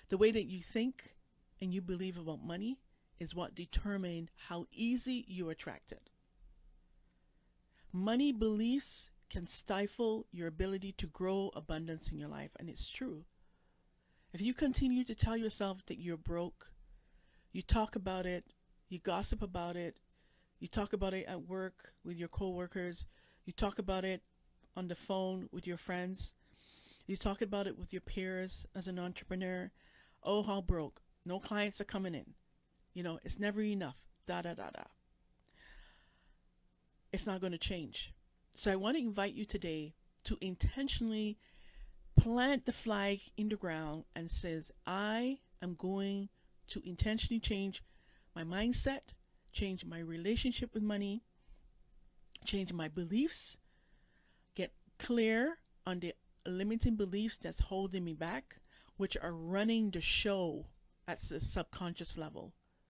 The way that you think and you believe about money is what determines how easy you attract it. Money beliefs can stifle your ability to grow abundance in your life, and it's true. If you continue to tell yourself that you're broke, you talk about it, you gossip about it, you talk about it at work with your coworkers, you talk about it on the phone with your friends, you talk about it with your peers as an entrepreneur. Oh, how broke. No clients are coming in. It's never enough. Da da da da. It's not going to change. So I want to invite you today to intentionally plant the flag in the ground and says, I am going to intentionally change my mindset, change my relationship with money, change my beliefs, get clear on the limiting beliefs that's holding me back, which are running the show at the subconscious level.